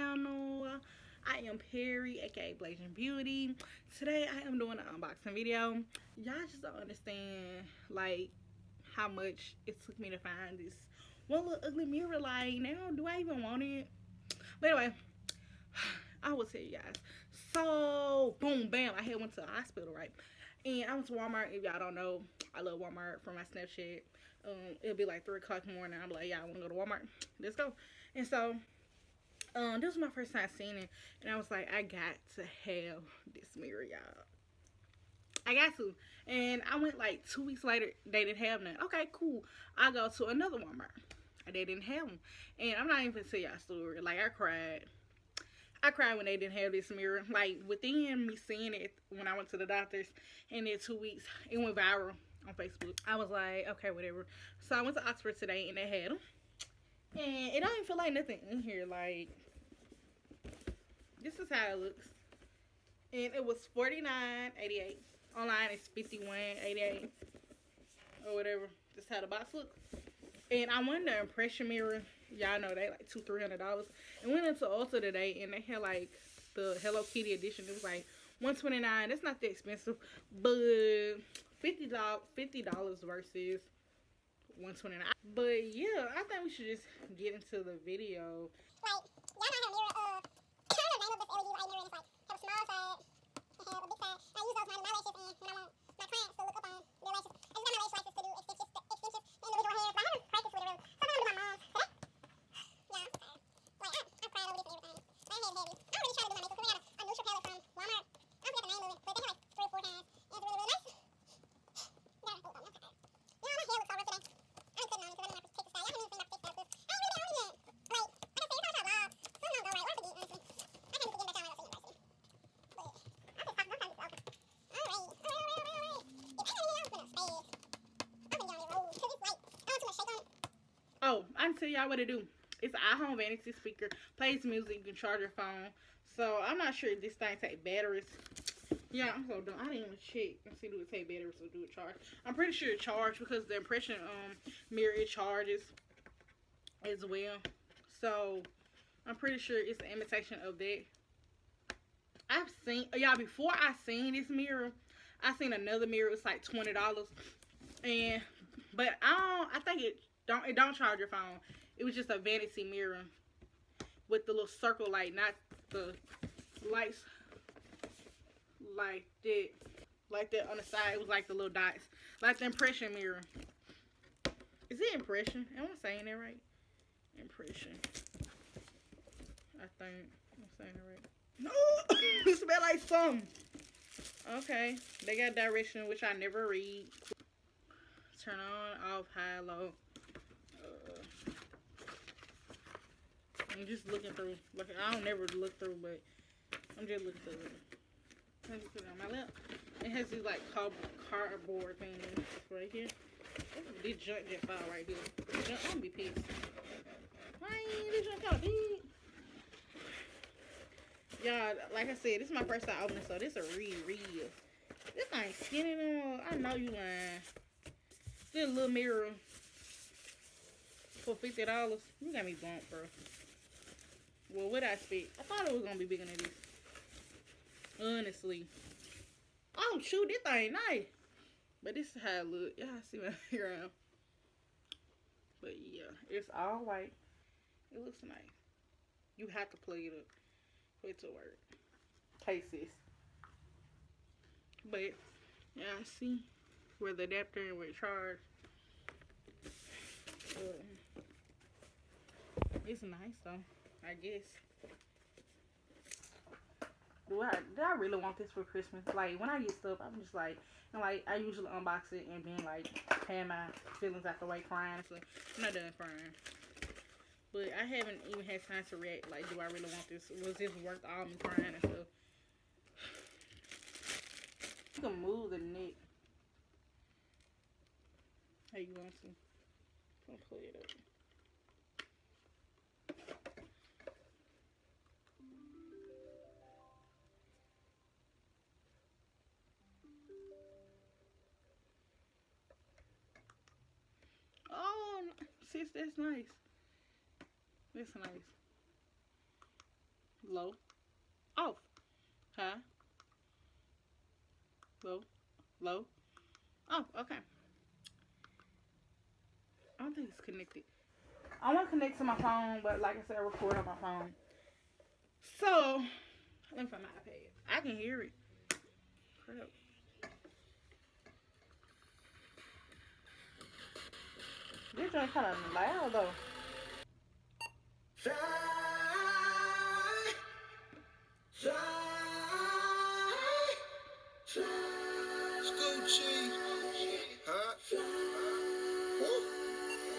channel. I am Perry, aka BlasianBeauty. Today I am doing an unboxing video. Y'all just don't understand like how much it took me to find this one little ugly mirror. Like, now do I even want it? But anyway, I will tell you guys. So boom bam, I had went to the hospital, right? And I went to Walmart. If y'all don't know, I love Walmart from my Snapchat. It'll be like 3 o'clock in the morning. I'm like, yeah, I want to go to Walmart. Let's go. And so, this was my first time seeing it. And I was like, I got to have this mirror, y'all. I got to. And I went like 2 weeks later. They didn't have none. Okay, cool. I go to another Walmart. And they didn't have them. And I'm not even going to tell y'all a story. Like, I cried. I cried when they didn't have this mirror. Like, within me seeing it when I went to the doctor's, and then 2 weeks, it went viral on Facebook. I was like, okay, whatever. So I went to Oxford today, and they had them. And it don't even feel like nothing in here. Like, this is how it looks. And it was $49.88. Online, it's $51.88 or whatever. This is how the box looks. And I won the impression mirror. Y'all know they like $200-300. And went into Ulta today, and they had like the Hello Kitty edition. It was like $129. That's not that expensive, but $50 versus $129. But yeah, I think we should just get into the video. Like, y'all might have a mirror, I don't know the name of this LED light mirror, and it's like, have a small side, and have a big side. I use those when I do my lashes, and when I want my clients to look up on their lashes. I just got my lash waxes to do extensions in individual hairs, but I haven't practiced with it really. Sometimes I do my mom's. Yeah, I'm tired. Like, I cried over this and everything. My hair's heavy. I don't really try to do my makeup, because we got a neutral palette from Walmart. I don't forget the name of it, but they have like 3 or 4 kinds, and it's really, really nice. Yeah, I'm tired. You know, my hair looks so rough today. I ain't putting on it, because I didn't have to take the style. Y'all haven't even seen my TikTok. I ain't really been on it yet. Like I said, it's all about vlogs. Something don't go right, or I forget, honestly. I can't forget back down when I was in university. But I'm just talking, don't tell me so. Alright. If I had anything else, I'm gonna stay. I'm gonna get on it roll, because it's like, I don't too much shake on it. Oh, I can tell y'all what to do. It's an iHOME vanity speaker. Plays music. You can charge your phone. So I'm not sure if this thing take batteries. Yeah, I'm so dumb. I didn't even check and see do it take batteries or do it charge. I'm pretty sure it charged, because the impression mirror, it charges as well. So I'm pretty sure it's an imitation of that. I've seen y'all before. I seen this mirror. I seen another mirror. It's like $20, and but I think it don't charge your phone. It was just a vanity mirror with the little circle light, not the lights like that on the side. It was like the little dots, like the impression mirror. Is it impression? Am I saying that right? Impression. I think I'm saying it right. No, it smell like something. Okay, they got direction, which I never read. Turn on, off, high, low. I'm just looking through. Like, I don't never look through, but I'm just looking through it. Let me put it on my lap. It has these like cardboard things right here. This junk just fell right here. I'm gonna be pissed. Why ain't this junk kind of big? Y'all, like I said, this is my first time opening, so this is a real. This thing skinny no. I know you lying. This little mirror for $50. You got me bumped, bro. Well, what I expect? I thought it was gonna be bigger than this. Honestly. Oh shoot, this thing nice. But this is how it look. Y'all see my background. But yeah, it's all white. It looks nice. You have to plug it up for it to work. Taste this. But yeah, I see where the adapter and where it charged. It's nice though, I guess. Do I really want this for Christmas? Like, when I get stuff, I'm just like, and like, I usually unbox it and then like have my feelings out the way, crying. So I'm not done crying, but I haven't even had time to react. Like, do I really want this? Was this worth all me crying and stuff? You can move the neck how you want to. I'm gonna pull it up. Oh, sis, that's nice. That's nice. Low. Off. High. Low. Low. Oh, okay. I don't think it's connected. I want to connect to my phone, but like I said, I record on my phone. So, let me find my iPad. I can hear it. Crap. This joint kind of loud though. Fly, fly, fly. Scoochie, huh?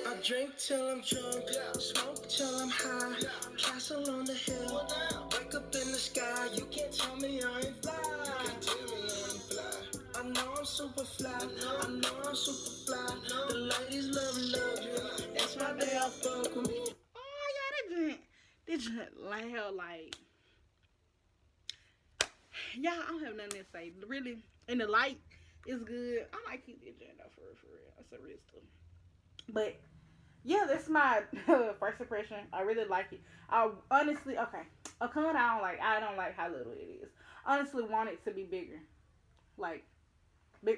I drink till I'm drunk, smoke till I'm high. Castle on the hill, wake up in the sky. You can't tell me I ain't fly. I know I'm super fly. I know I'm super fly. The ladies love you. That's why they all fuck with me. Oh, y'all, they just loud like. Y'all, I don't have nothing to say. Really, and the light is good. I might keep this joint though for real. That's a risk too. But yeah, that's my first impression. I really like it. I honestly, okay, a con I don't like. I don't like how little it is. Honestly, want it to be bigger. Like,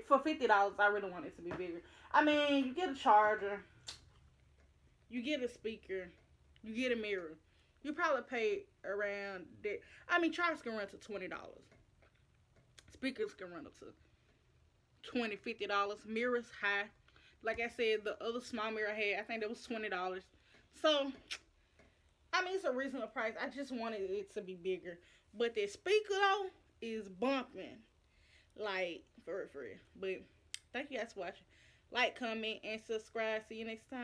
for $50, I really want it to be bigger. I mean, you get a charger, you get a speaker, you get a mirror. You probably pay around that. I mean, chargers can run to $20. Speakers can run up to $20, $50. Mirrors high. Like I said, the other small mirror I had, I think that was $20. So, I mean, it's a reasonable price. I just wanted it to be bigger. But the speaker, though, is bumping. Like, for real. But, thank you guys for watching. Like, comment, and subscribe. See you next time.